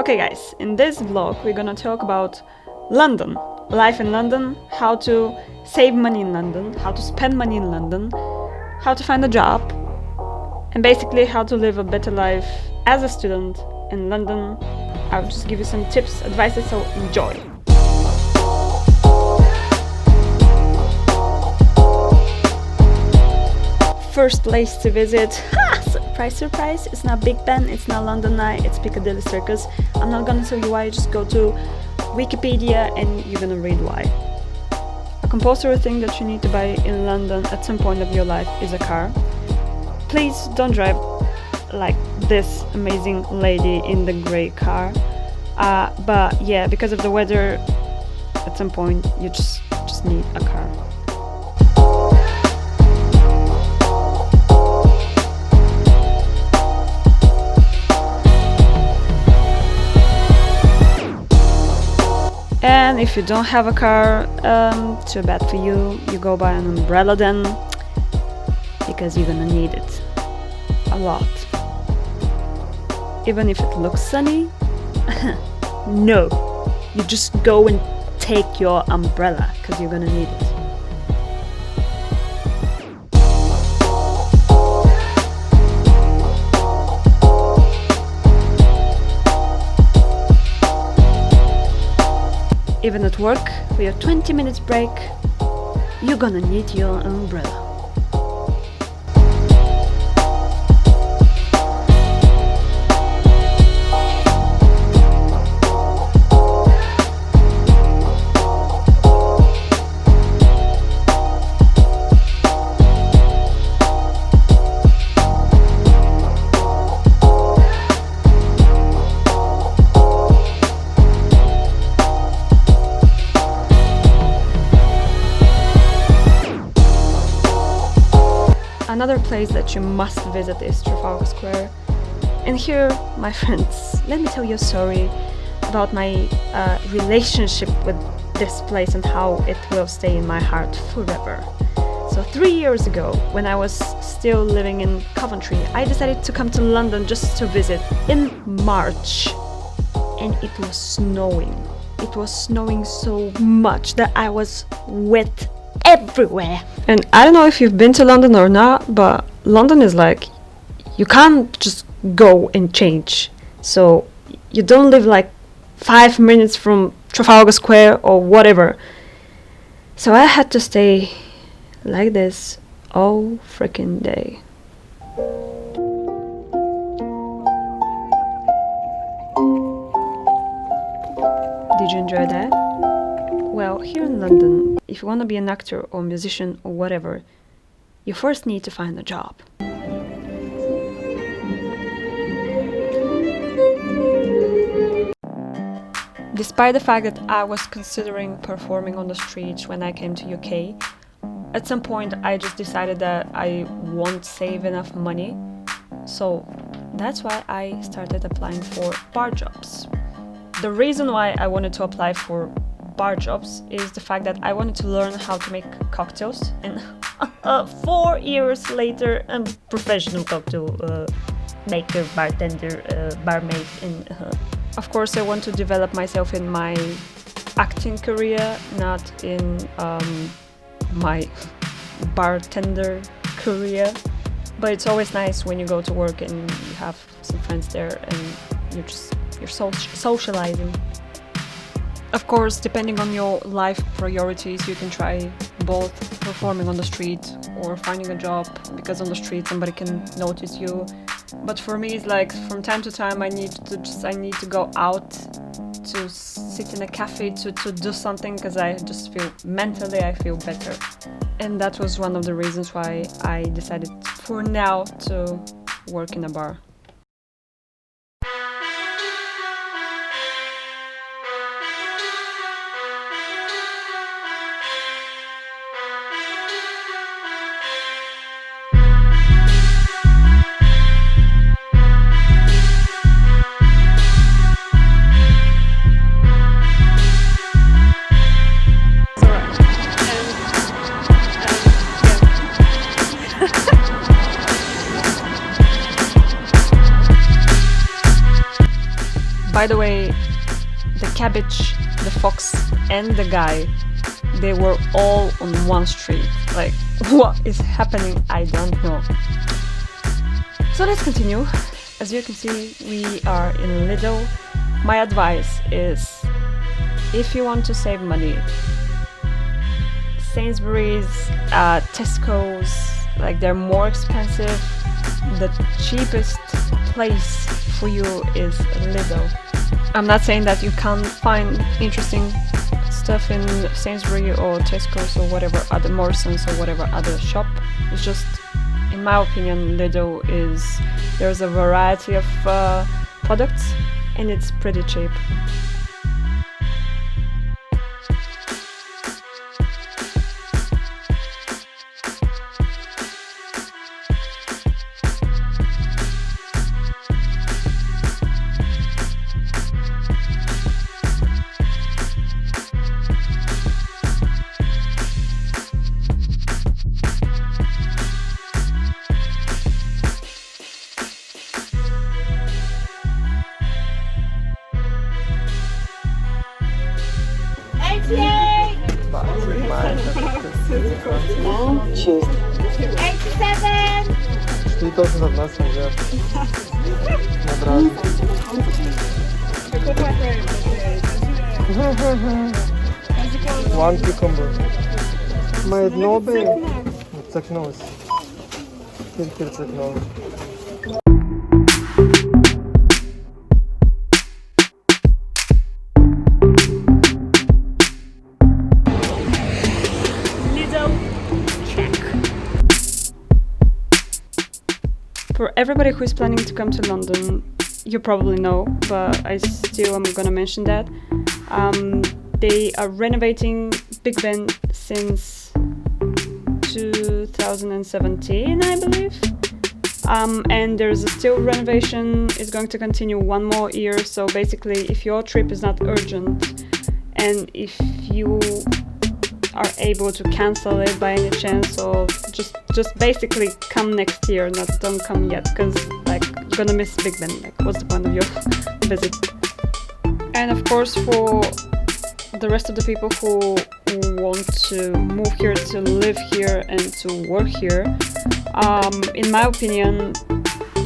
Okay guys, in this vlog we're gonna talk about London, life in London, how to save money in London, how to spend money in London, how to find a job, and basically how to live a better life as a student in London. I'll just give you some tips, advices, so enjoy! First place to visit, surprise surprise, it's not Big Ben, it's not London Eye, it's Piccadilly Circus. I'm not gonna tell you why, just go to Wikipedia and you're gonna read why. A compulsory thing that you need to buy in London at some point of your life is a car. Please don't drive like this amazing lady in the grey car, but yeah, because of the weather, at some point you just need a car. And if you don't have a car, too bad for you, you go buy an umbrella then, because you're gonna need it a lot. Even if it looks sunny, no, you just go and take your umbrella, because you're gonna need it. Even at work, for your 20 minutes break, you're gonna need your umbrella. Another place that you must visit is Trafalgar Square. And here, my friends, let me tell you a story about my relationship with this place and how it will stay in my heart forever. So 3 years ago, when I was still living in Coventry, I decided to come to London just to visit in March. And it was snowing. It was snowing so much that I was wet everywhere. And I don't know if you've been to London or not, but London is like, you can't just go and change. So you don't live like 5 minutes from Trafalgar Square or whatever. So I had to stay like this all freaking day. Did you enjoy that? Well, here in London, if you want to be an actor or musician or whatever, you first need to find a job. Despite the fact that I was considering performing on the streets when I came to UK, at some point I just decided that I won't save enough money, so that's why I started applying for bar jobs. The reason why I wanted to apply for bar jobs is the fact that I wanted to learn how to make cocktails, and 4 years later I'm a professional cocktail maker, bartender, barmaid, and of course I want to develop myself in my acting career, not in my bartender career. But it's always nice when you go to work and you have some friends there and you're socializing. Of course, depending on your life priorities, you can try both performing on the street or finding a job, because on the street somebody can notice you. But for me, it's like from time to time I need to go out to sit in a cafe to do something, because I just feel mentally I feel better. And that was one of the reasons why I decided for now to work in a bar. By the way, the cabbage, the fox, and the guy, they were all on one street. Like, what is happening? I don't know. So let's continue. As you can see, we are in Lidl. My advice is, if you want to save money, Sainsbury's, Tesco's, like they're more expensive. The cheapest place for you is Lidl. I'm not saying that you can't find interesting stuff in Sainsbury's or Tesco's or whatever other Morrison's or whatever other shop. It's just, in my opinion, Lidl there's a variety of products and it's pretty cheap. Choose 87. Szli to co nad nas mówię. Od razu. One cucumber. Ma jedno by. Ceknąłeś. Tylko ceknąłeś. For everybody who is planning to come to London, you probably know, but I still am gonna mention that. They are renovating Big Ben since 2017, I believe. And there's still renovation. It's going to continue one more year. So basically, if your trip is not urgent and if you are able to cancel it by any chance, or just basically come next year, don't come yet, because like you're gonna miss Big Ben. Like, what's the point of your visit? And of course, for the rest of the people who want to move here, to live here and to work here, in my opinion,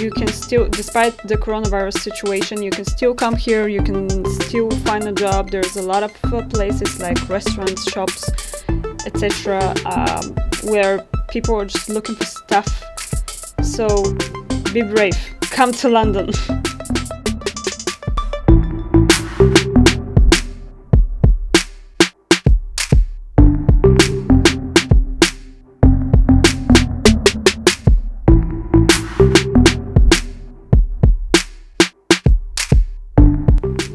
you can still, despite the coronavirus situation, you can still come here, you can still find a job. There's a lot of places like restaurants, shops, etc., where people are just looking for stuff. So be brave, come to London.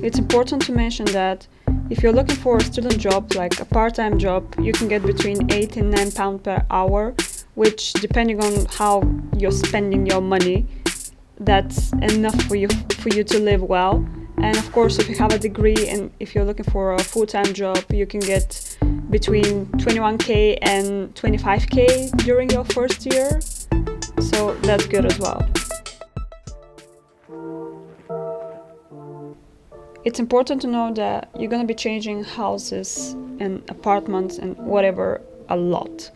It's important to mention that if you're looking for a student job, like a part-time job, you can get between £8 and £9 per hour, which, depending on how you're spending your money, that's enough for you to live well. And of course, if you have a degree and if you're looking for a full-time job, you can get between 21k and 25k during your first year. So that's good as well. It's important to know that you're gonna be changing houses and apartments and whatever a lot.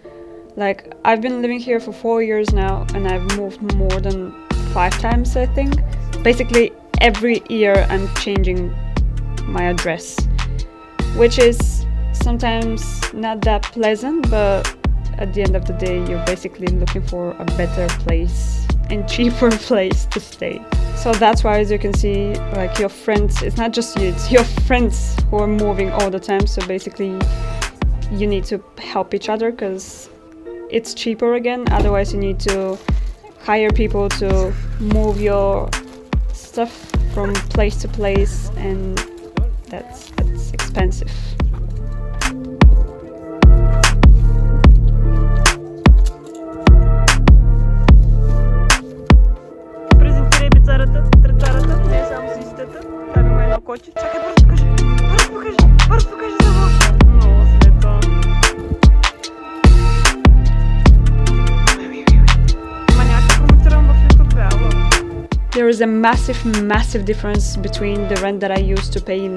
Like, I've been living here for 4 years now and I've moved more than 5 times, I think. Basically, every year I'm changing my address, which is sometimes not that pleasant, but at the end of the day, you're basically looking for a better place and cheaper place to stay. So that's why, as you can see, like your friends, it's not just you, it's your friends who are moving all the time. So basically you need to help each other because it's cheaper again. Otherwise you need to hire people to move your stuff from place to place, and that's expensive. Чакай, Борис, покажи завод. Много света. Ма някак коментирам в YouTube, бяло. There is a massive difference between the rent that I used to pay in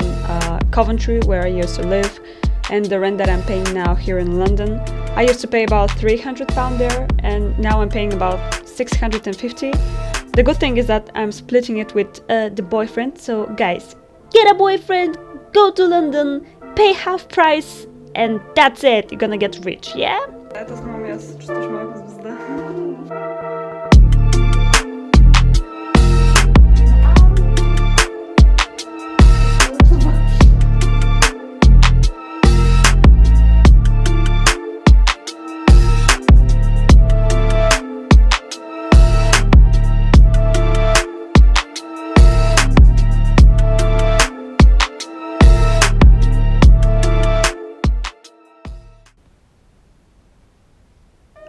Coventry, where I used to live, and the rent that I'm paying now here in London. I used to pay about £300 there, and now I'm paying about 650. The good thing is that I'm splitting it with the boyfriend, so guys, get a boyfriend, go to London, pay half price, and that's it, you're gonna get rich, yeah? Это снова место, что ж моя звезда.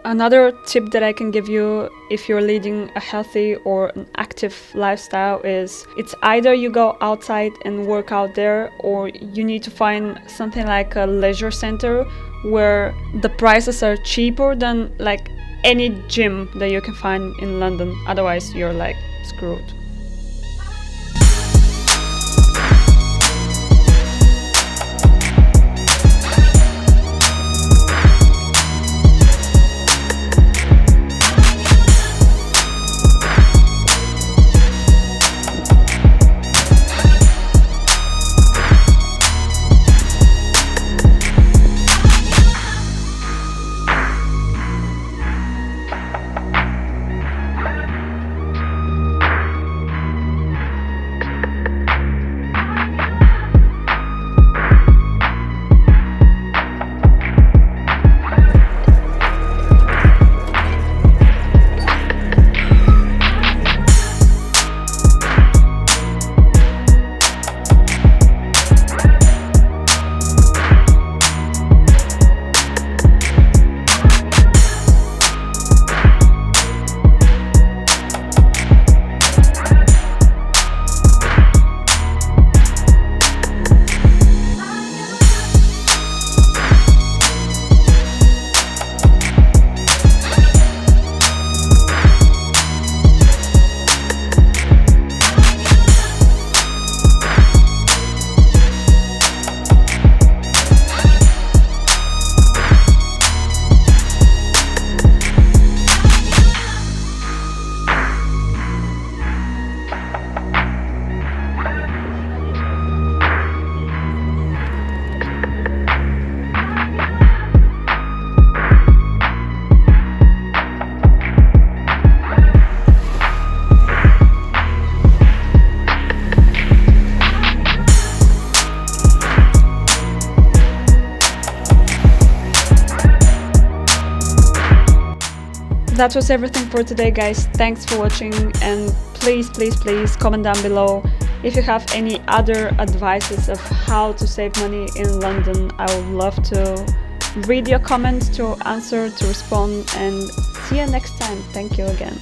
Another tip that I can give you if you're leading a healthy or an active lifestyle is it's either you go outside and work out there, or you need to find something like a leisure center where the prices are cheaper than like any gym that you can find in London. Otherwise you're like screwed. That was everything for today, guys. Thanks for watching, and please comment down below if you have any other advices of how to save money in London. I would love to read your comments, to answer, to respond, and see you next time. Thank you again.